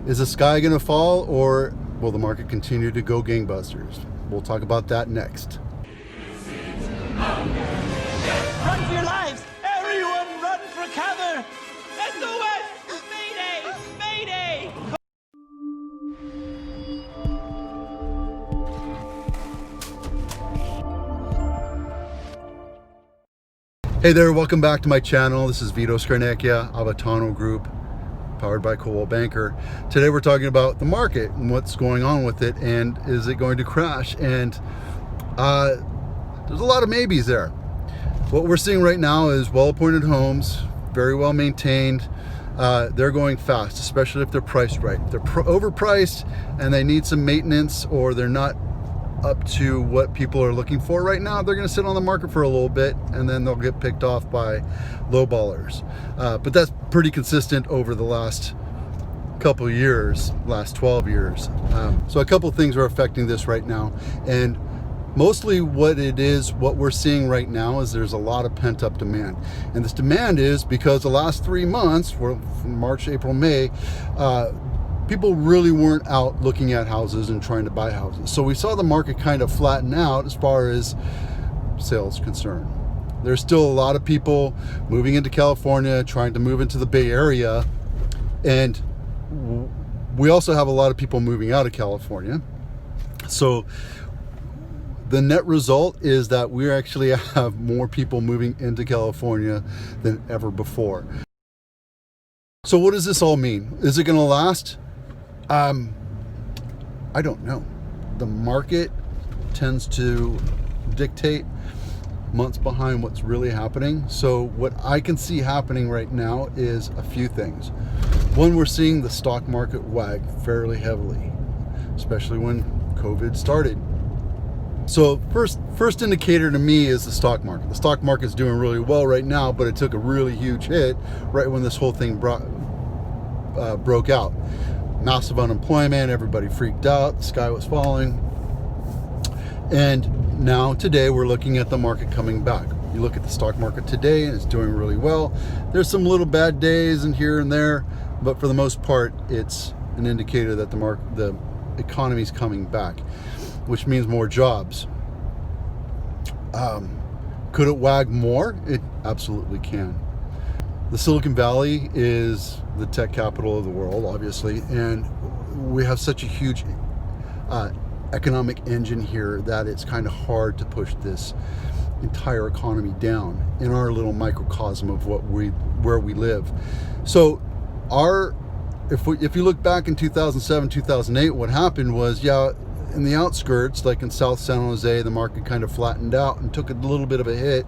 Is the sky going to fall, or will the market continue to go gangbusters? We'll talk about that next. Run for your lives! Everyone run for cover! SOS! Mayday! Mayday! Hey there, welcome back to my channel. This is Vito Scarnecchia, Abitano Group, powered by Coldwell Banker. Today we're talking about the market and what's going on with it, and is it going to crash? And there's a lot of maybes there. What we're seeing right now is well-appointed homes, very well maintained. They're going fast, especially if they're priced right. If they're overpriced and they need some maintenance, or they're not up to what people are looking for right now, they're going to sit on the market for a little bit and then they'll get picked off by lowballers. But that's pretty consistent over the last couple of years, last 12 years. So a couple of things are affecting this right now, and mostly what we're seeing right now is there's a lot of pent-up demand. And this demand is because the last 3 months, from March, April, May, people really weren't out looking at houses and trying to buy houses. So we saw the market kind of flatten out as far as sales concerned. There's still a lot of people moving into California, trying to move into the Bay Area. And we also have a lot of people moving out of California. So the net result is that we actually have more people moving into California than ever before. So what does this all mean? Is it going to last? I don't know. The market tends to dictate months behind what's really happening. So what I can see happening right now is a few things. One, we're seeing the stock market wag fairly heavily, especially when COVID started. So first indicator to me is the stock market. The stock market's doing really well right now, but it took a really huge hit right when this whole thing broke out. Massive unemployment, everybody freaked out, the sky was falling. And now today we're looking at the market coming back. You look at the stock market today and it's doing really well. There's some little bad days in here and there, but for the most part it's an indicator that the economy's coming back, which means more jobs. Could it wag more? It absolutely can. The Silicon Valley is the tech capital of the world, obviously, and we have such a huge economic engine here that it's kind of hard to push this entire economy down in our little microcosm of where we live. So if you look back in 2007, 2008, what happened was, in the outskirts, like in South San Jose, the market kind of flattened out and took a little bit of a hit.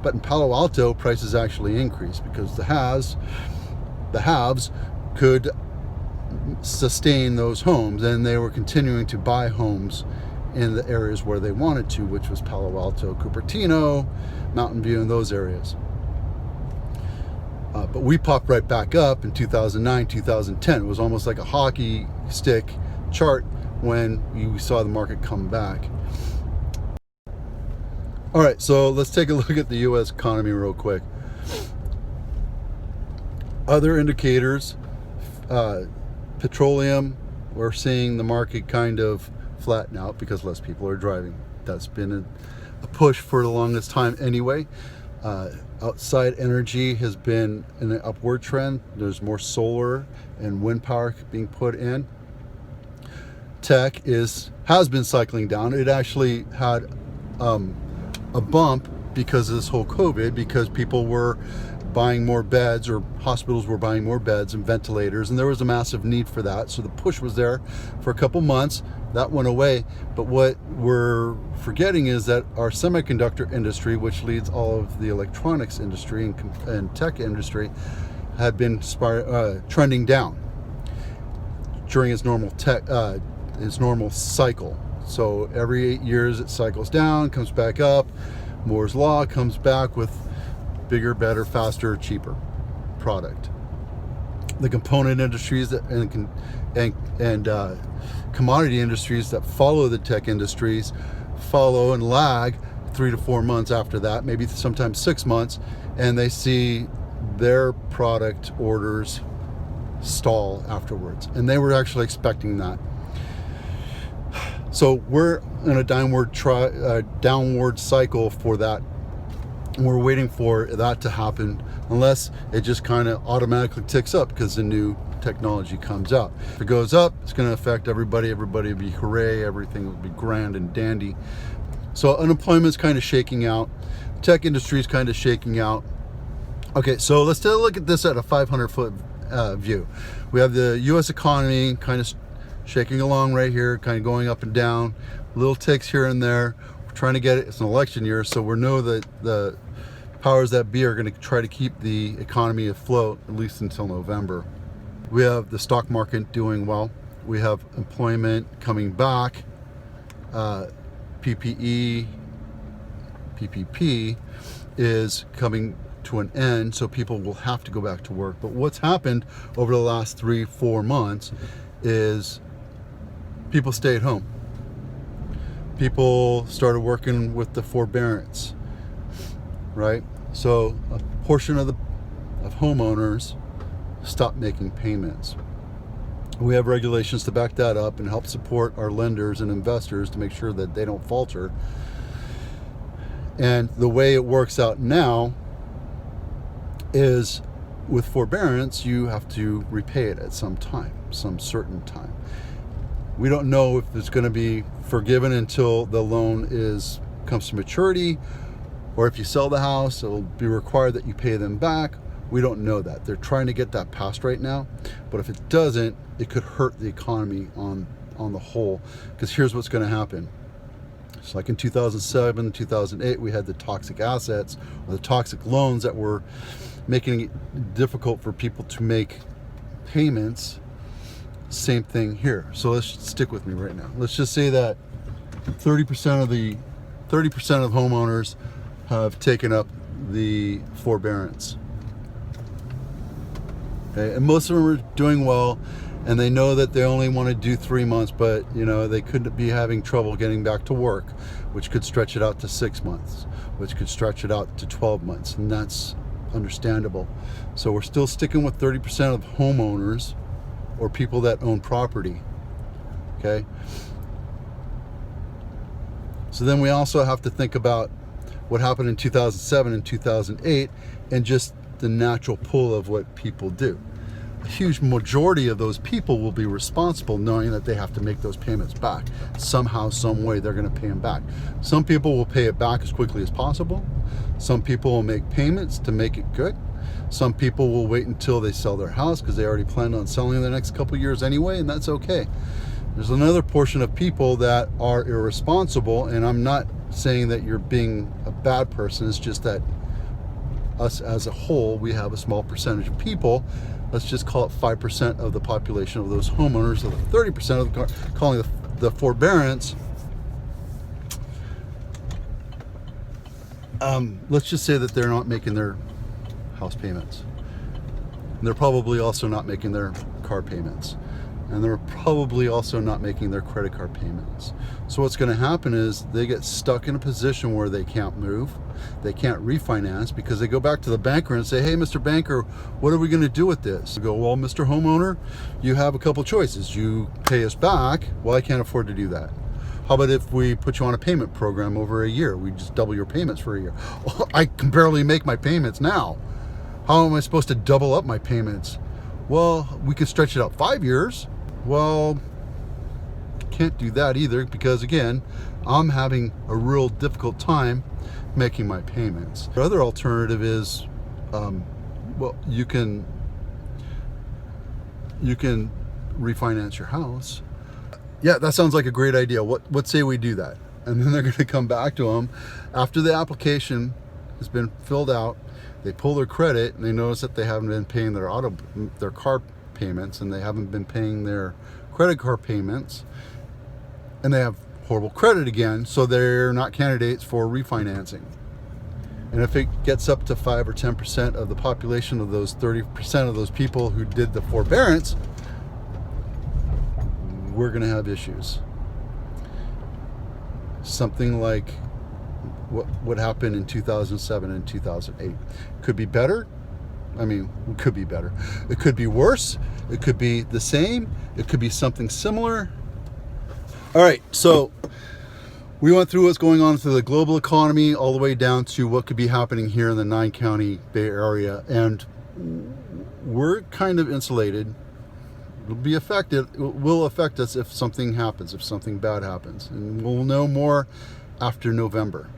But in Palo Alto, prices actually increased because the haves could sustain those homes, and they were continuing to buy homes in the areas where they wanted to, which was Palo Alto, Cupertino, Mountain View, and those areas. But we popped right back up in 2009, 2010. It was almost like a hockey stick chart when you saw the market come back. All right, so let's take a look at the U.S. economy real quick. Other indicators, petroleum, we're seeing the market kind of flatten out because less people are driving. That's been a push for the longest time anyway. Outside energy has been in an upward trend. There's more solar and wind power being put in. Tech has been cycling down. It actually had a bump because of this whole COVID, because people were buying more beds, or hospitals were buying more beds and ventilators, and there was a massive need for that. So the push was there for a couple months. That went away. But what we're forgetting is that our semiconductor industry, which leads all of the electronics industry and tech industry, had been trending down during its normal cycle. So every 8 years it cycles down, comes back up. Moore's Law comes back with bigger, better, faster, cheaper product. The component industries and commodity industries that follow the tech industries follow and lag 3 to 4 months after that, maybe sometimes 6 months, and they see their product orders stall afterwards. And they were actually expecting that. So we're in a downward cycle for that. And we're waiting for that to happen, unless it just kind of automatically ticks up because the new technology comes out. If it goes up, it's going to affect everybody. Everybody will be hooray. Everything will be grand and dandy. So unemployment's kind of shaking out. Tech industry is kind of shaking out. Okay, so let's take a look at this at a 500-foot view. We have the U.S. economy kind of shaking along right here, kind of going up and down. Little ticks here and there. We're trying to get it. It's an election year, so we know that the powers that be are going to try to keep the economy afloat at least until November. We have the stock market doing well. We have employment coming back. PPP is coming to an end, so people will have to go back to work. But what's happened over the last 3-4 months is people stayed home. People started working with the forbearance, right? So a portion of homeowners stopped making payments. We have regulations to back that up and help support our lenders and investors to make sure that they don't falter. And the way it works out now is with forbearance, you have to repay it at some time, some certain time. We don't know if it's going to be forgiven until the loan comes to maturity, or if you sell the house, it will be required that you pay them back. We don't know that. They're trying to get that passed right now, but if it doesn't, it could hurt the economy on the whole. Because here's what's going to happen. It's like in 2007, 2008, we had the toxic assets, or the toxic loans that were making it difficult for people to make payments. Same thing here. So let's stick with me right now. Let's just say that 30% of homeowners have taken up the forbearance. Okay, and most of them are doing well, and they know that they only want to do 3 months, but they could be having trouble getting back to work, which could stretch it out to 6 months, which could stretch it out to 12 months, and that's understandable. So we're still sticking with 30% of homeowners or people that own property. Okay. So then we also have to think about what happened in 2007 and 2008 and just the natural pull of what people do. A huge majority of those people will be responsible, knowing that they have to make those payments back. Somehow, some way, they're going to pay them back. Some people will pay it back as quickly as possible. Some people will make payments to make it good. Some people will wait until they sell their house because they already planned on selling in the next couple years anyway, and that's okay. There's another portion of people that are irresponsible, and I'm not saying that you're being a bad person. It's just that us as a whole, we have a small percentage of people. Let's just call it 5% of the population of those homeowners, of the 30% of calling the forbearance. Let's just say that they're not making their house payments. And they're probably also not making their car payments. And they're probably also not making their credit card payments. So what's going to happen is they get stuck in a position where they can't move, they can't refinance, because they go back to the banker and say, hey, Mr. Banker, what are we going to do with this? They go, well, Mr. Homeowner, you have a couple choices. You pay us back. Well, I can't afford to do that. How about if we put you on a payment program over a year? We just double your payments for a year. Well, I can barely make my payments now. How am I supposed to double up my payments? Well, we could stretch it out 5 years. Well, can't do that either, because again, I'm having a real difficult time making my payments. The other alternative is, well, you can refinance your house. Yeah, that sounds like a great idea. What say we do that? And then they're going to come back to them after the application has been filled out. They pull their credit and they notice that they haven't been paying their car payments, and they haven't been paying their credit card payments, and they have horrible credit again, so they're not candidates for refinancing. And if it gets up to 5 or 10% of the population of those 30% of those people who did the forbearance, we're going to have issues. Something like what happened in 2007 and 2008. Could be better, I mean, it could be better. It could be worse. It could be the same. It could be something similar. All right, so we went through what's going on through the global economy all the way down to what could be happening here in the 9-county Bay Area. And we're kind of insulated. It'll be affected. It will affect us if something happens, if something bad happens. And we'll know more after November.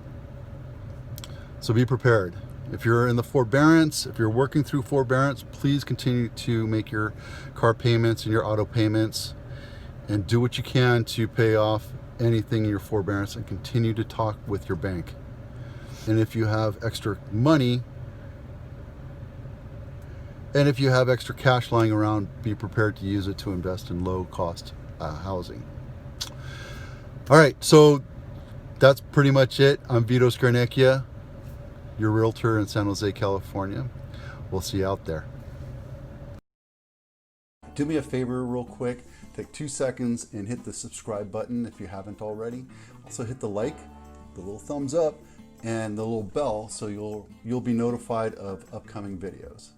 So be prepared. If you're in the forbearance, if you're working through forbearance, please continue to make your car payments and your auto payments and do what you can to pay off anything in your forbearance and continue to talk with your bank. And if you have extra money and if you have extra cash lying around, be prepared to use it to invest in low cost housing. All right, so that's pretty much it. I'm Vito Scarnecchia, your realtor in San Jose, California. We'll see you out there. Do me a favor real quick. Take 2 seconds and hit the subscribe button if you haven't already. Also hit the like, the little thumbs up, and the little bell so you'll be notified of upcoming videos.